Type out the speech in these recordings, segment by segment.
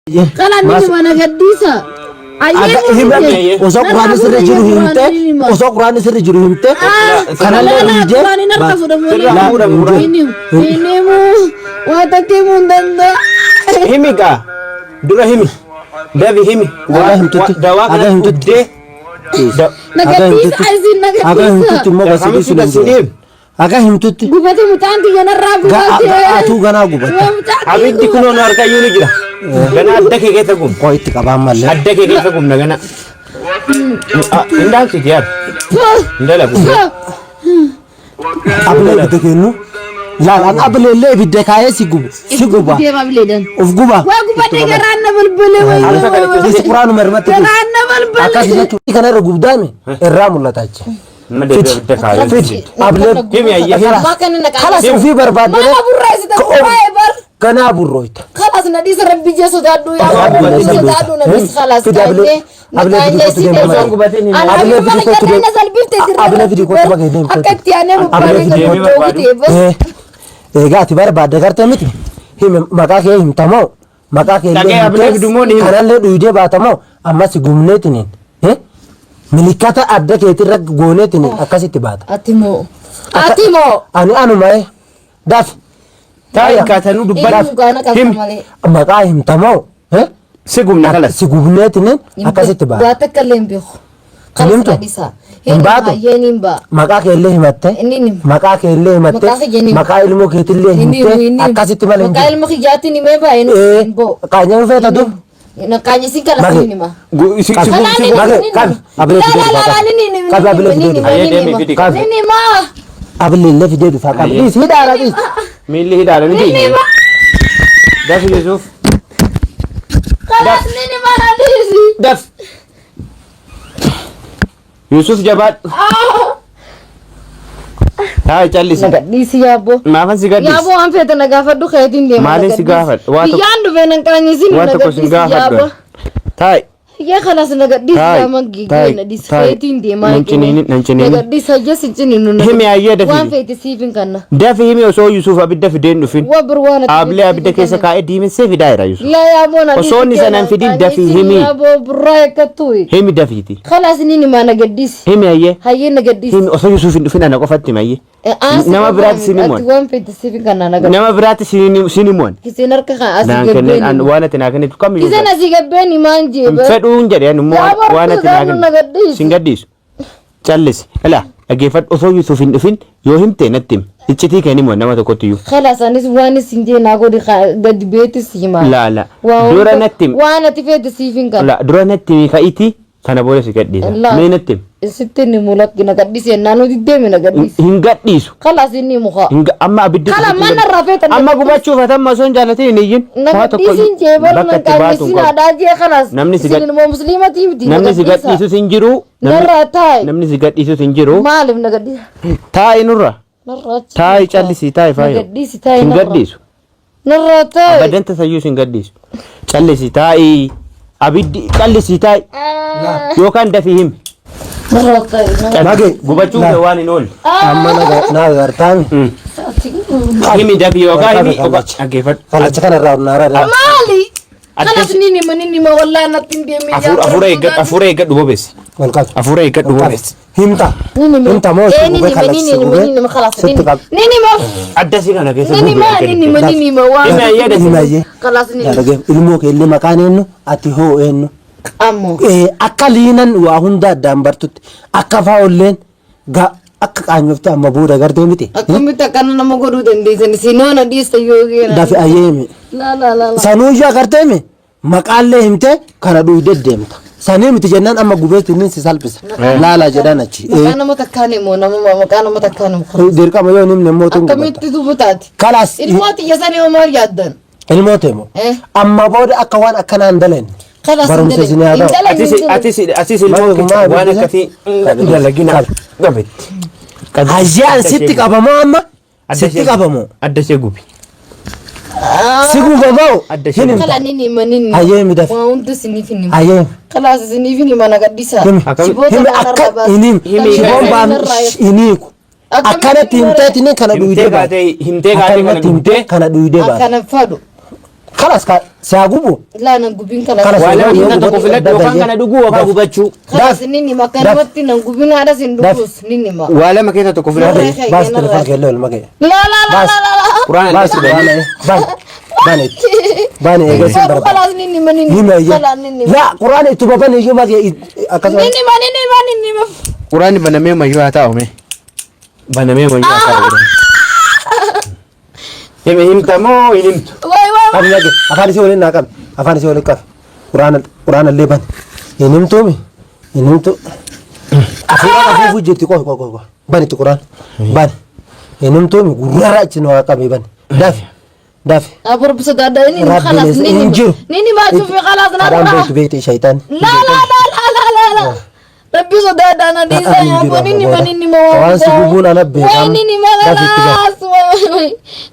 Kalan ni mana gadisa. Ayye osok Qur'an sirri jiru himte osok Qur'an sirri jiru himte kanan dije ini mu watake mundanda himika dura himi davi himi aga himtuti aga himtuti nagadisa azin nagadisa aga himtuti mo gasidi aga himtuti gubati mutanti gana rabu atu gana gubati abinti kuno narka yuni jira gana addake kete gum ko itti qabam malle addake kete gum na gana indak sikiyar ndala bu abule bidekenu la an abule le bidekaye siguba of guba wa guba de garanna bulbule wa Qur'an marmati garanna bulbule akasi kana rugubdani erramulatache abule himi ayya خلاص في برباد كنا برويت خلاص نديس ربي جسو دادو يا ربي دادو نبس خلاص abule video ko bagay dem ko gati برباد gartamiti him makake him tamo makake kanalle duide batamo amma si gumnetini milikata adda keetirra goonetini akkasitti baata atimo ani anu mai daf tay katanu dubba him maka him tamo sigumna kala sigumnetini akkasitti baata baata kalembi kalemto baata yenimba maka kelle himatte maka kelle himatte maka ilmo keetille himatte akkasitti male maka ilmo kijati ni meba eno bo kanya feta du nakanya sikala sinima abule le video du faqa bis hidara bis milli hidara ni daf Yusuf khalas nini mana disi daf Yusuf jabat hay challi disi yabo ma fan sigadis yabo am feta na gafadu khaytin de male sigafat wato yandu benan kanyi sinu wato ko sigafat tay ya khalas nagadis magi nadis khaytin de ma nagadis hajasi jininu himi ayya dafi wan feti sifin kanna dafi himi so Yusuf abidda fiden dufin wa burwana able abidda kesa ka edimin se fidaira Yusuf la ya bona so ni sanan fidin dafi himi abo buraya katui himi dafiti khalas nini ma nagadis himi ayye hayye nagadis himi so Yusuf dufin ana ko fatti mayye nama birat sinimon wan feti sifin kanna nagadis nama birat sinimon kisenar ka asigabbeni an wana tinakane kam kisena asigabbeni manje fedu njade an mo wana tinakane singadis challis ala agefat so Yusuf dufin yo himte natim ichiti kani mo nama to kotiyu khalas anis wani sinje nagodi gad beti sima la dura natim wana tifeti sifin kanna la dura natim ka iti kana bole sigadis me natim sittini mulak nagadis nanu dideme nagadis hingadis khalas inni mukha amma abidda kala man rafeta amma gubachu fatam mason jalati niyin nagadisin jebal nagadisin adaje khalas namni sigat mo muslimati midi namni sigadisu sinjiru narratai namni sigadisu sinjiru malim nagadis tai nurra narrat tai challisi tai fayo nagadis tai singadisu narratai abadan tasayu singadisu challisi tai abiddi challisi tai yokan dafihim narratai gubachu ke wani nol amma na gartan himi dafi yokan himi agefat kala chakana raw nara mali khalas nini ma wallahi natinde mi afure ga dubo bes walqat afure ga dubo bes himta mo nini ma khalas nini ma addasi kana kesa nini ma wa ina yada himaye khalas nini ilmo ke illi makanenu ati ho enno ammo akalinan wa hunda dambartut akafawlen ga akqanyofta amma buda garde miti akumita kan nama godu dende sinona dista yoge dafi ayemi la sanuja garteme maqalle himte kana du deddemta sane miti jennan amma gubeti nin si salpisa la jedanachi kana matakane mo nama makana matakane mo dirka mo yonim ne motun akamiti dubutati kalas ilmoti yasani umar yaddan ilmotemo amma boda akawan akanan dalen خلاص أتيسي الموقف وأنا كثير لقينا قبت أجيال ستك أبا ماما ستك أبا مو أدشي قبي سيقو باباو خلا نيني ما نيني أيام دف وأنت سنيفني أيام خلاص سنيفني ما نقديسها هم أكا إنيم شباب بام إنيكو أكنا تيمتة تيني كنا دويدة با همتة كنا دويدة با كنا فادو خلاص ساقوبو لا نقبين خلاص ولا إنت تقفلت وكان كان دقوا وبابو بتشو خلاص نيني ما كان متي نقبين هذا سندوس نيني ما ولا ما كنت تقفلت بس تلفون كله المكان لا لا لا لا لا قرآن بس بانت بانت خلاص نيني ما نيني خلاص نيني لا قرآن تبغى بني يوم ما نيني ما قرآن بنامي ما يواتاو مي بنامي ما يواتاو يمهمت مو ينمت واي أبي لك أفاني سوالين ناكم أفاني سوالين كاف قرآن اللي بان ينمتومي ينمتو أفي وجهتي كوه باني تقرآن بان ينمتومي غرارة جنوا كامي بان دافي أبو رب سداد ini خلاص نيني ما تشوفي خلاص نروح بيت شيطان لا ربي سداد أنا ديزا يا أبو نيني ما وان سببون أنا بيكام نيني ما خلاص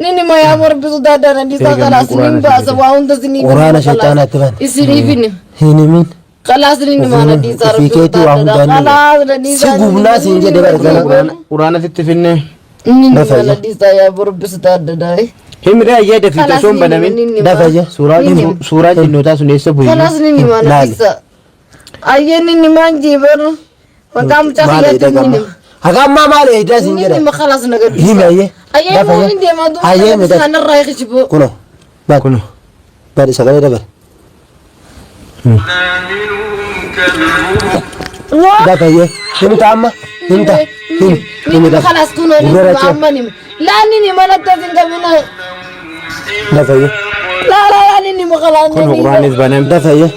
نيني ما يا أبو ربي سداد أنا ديزا خلاص نيني بس واون تزني قرآن شيطان أتبان يسيري فيني هني مين خلاص نيني ما أنا ديزا ربي سداد خلاص ديزا سقوبنا سينجي دبر قرآن تتفنى نيني ما أنا ديزا يا أبو ربي سداد داي هم رأي يد في تسوم بنامين دافع سورة جنوتا سنيسة بوي خلاص نيني ما أنا ديزا أيه نيني ما نجيبر وكم تخيلت نيني هكذا ما ماله إدراس إنجيل نيني ما خلاص نقدر هي ما هي أيه مو من دي ما دوم بس أنا رايح شبو كنو ما كنو بعد سكاني دبر دافع هي هم تعمى هم نيني خلاص كنو نيني ما أماني لا نيني ما نتفين كمينا دافع هي لا نيني ما خلاص كنو قرآن بنام دافع هي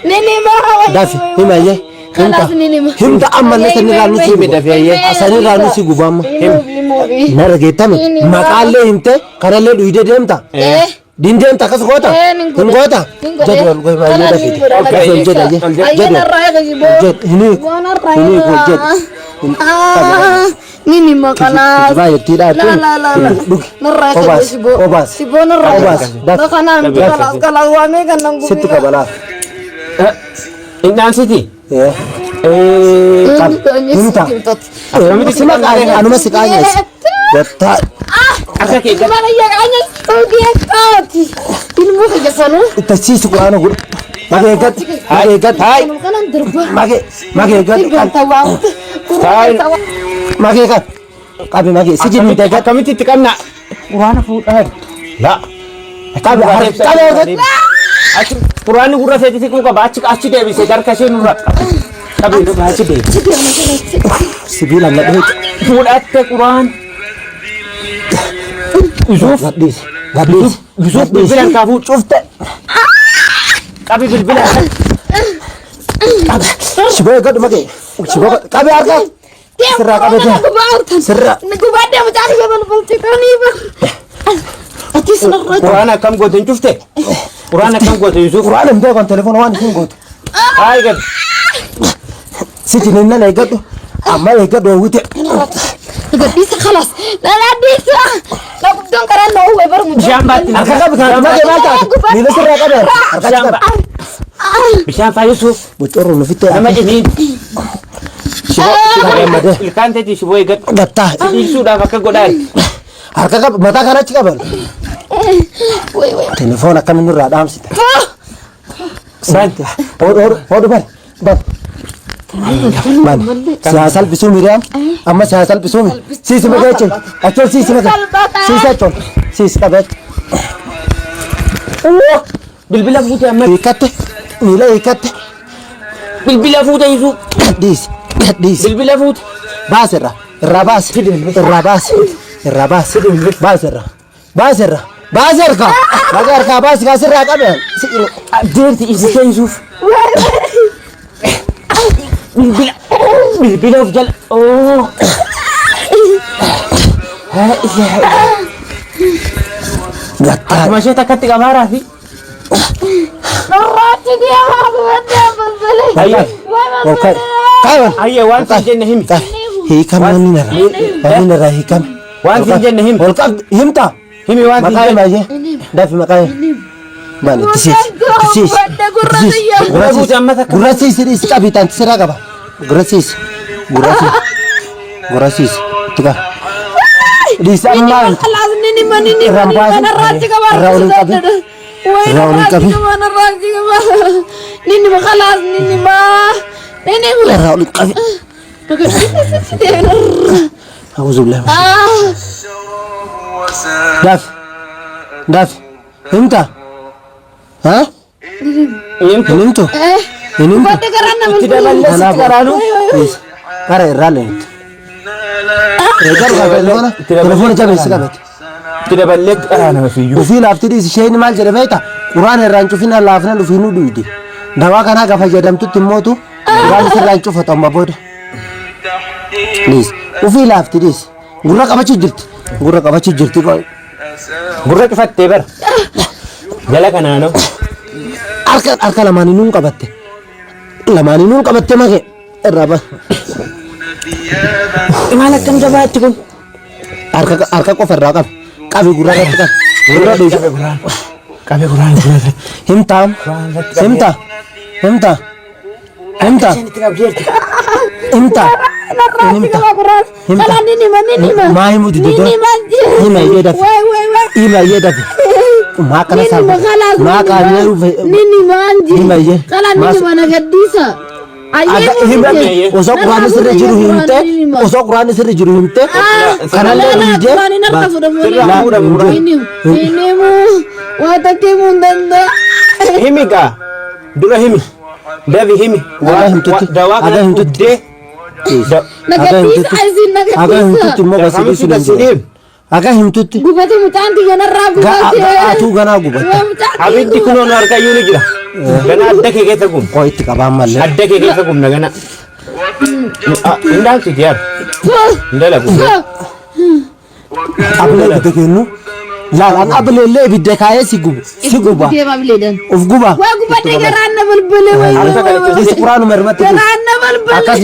نيني ما دافع هي ما هي خلاص نيني ما هم تعمى لسه نرانو سي بدافع هي أساني رانو سي غبام نرجع ما قال له أنت كنا له دويدة ديمتا دين تكاس غوتا دين غوتا جد والله ما يدا كده جد أيه نرايح شبو جد هني جد نيني ما خلاص باي تيرا لا نرايح شبو نرايح خلاص خلاص وامي كنا نقول ست كبلا إنت سيتي انت أنا مسك عيني بتا أخاك إيه كمان يا عيني سوقي كاتي المخ جسانو التسيس قرآن أقول ما جيت هاي كنا ندربه ما جيت هاي ما جيت قابل ما جيت سجن انت جت كم تتكلم قرآن فوت لا قابل قرآن قرآن سيدي سيكون كباچك أشي ده بيسي دار كشي نورا كبي لو باچي ده سبيل الله ده فوت أت قرآن يوسف يوسف بالبلاد كافوت شفت كبي بالبلاد شباب قد ما جيت شباب كبي أركض سرّا كبي سرّا نقول ده متعرف يا بنتكاني قرآن كم قوتين شفته قرآن كم قوتين يوسف قرآن مدة كان تلفون وان كم قوت هاي قد سيتي لنا لا يقدر أما يقدر ويته قد ديس خلاص لا ديس لا بدون كران لو هو برمج بشامبات أركض بكرة ما جمعت نيل سرّا كبر أركض بشام فيوسف بتقرر نفيته أما جديد شباب الكان تدي شبوي قد دتاه يسوع ده فكر قداي أركض متى كرت كبر وي تلفون أكمل نور رادام سيت سانت هو بان سياسال بسوم ميريام أما سياسال بسوم سيس مكانش أكل سيس مكان سيس أكل سيس كبر بالبلا فوت أما يكت نيلا يكت بالبلا فوت يسوع ديس بالبلا فوت باسرة الراباس باسرة باسرة باس كاسرة كبر ديرتي إزاي يسوع بالبلا فجل أوه قطع ما شئت كتك أمارة في نراتي يا بلبلي هيا اوكي كاون هيا وان في الجنة هم هي كم نرى هي كم وان في الجنة هم والقب همتا هم وان في مكاي الجنة ما ده في مكاي ما تسيس غرفوت أمتك غراسيس ريس كابيتان تسرع كبا غراسيس تكا Lisamma. خلاص نيني ما نيني أنا راجع كمان وين راجع كمان راجع كمان نيني ما خلاص نيني ما نيني ما راول قفي أعوذ بالله داف امتى ها نمتو نمتو أنا كرانو أرى رالين تلفون جاب السكابت تدبلت أنا ما فيه وفي لافتي شيء مال جربيتا قرآن الرانشو فينا لافنا لفينو دويدي دوا كنا كفا جدمتو تموتو قرآن الرانشو فتام بابود ليس وفي لافتي ليس غورا كباچي جرتي قال غورا كفت تبر جلا كنا نو أركا لماني نون كبته ما كي الرابع مالك كم جبهتكم أركا كفر راكب كابي غورا كتك غورا دوش كابي غورا همتا ما هي مودي دو هنا يدا إما يدا ما كان سال ما كان يروح نيني مانجي هنا يدا خلا نيني ما نقديسا وسوق قرآن سر جرو همته وسوق قرآن سر جرو همته كنا لا نيجي ini mu watake mundanda himi ka dura himi davi himi dawa ada himtut de nagadisa azin aga himtut nagadisa mo kamu kasi sudah sudah sinim aga himtut gubati mutanti gana rabu atu gana gubata abiddi kuno narka yuni jira gana adda ke keta gum koy tikaba malle adda ke keta gum na gana indal ti yar indala gum abule bitekenu la an abule le bidekaye siguba tema biledan of guba wa gubati garanna balbale wa Qur'an mermati garanna balbale akas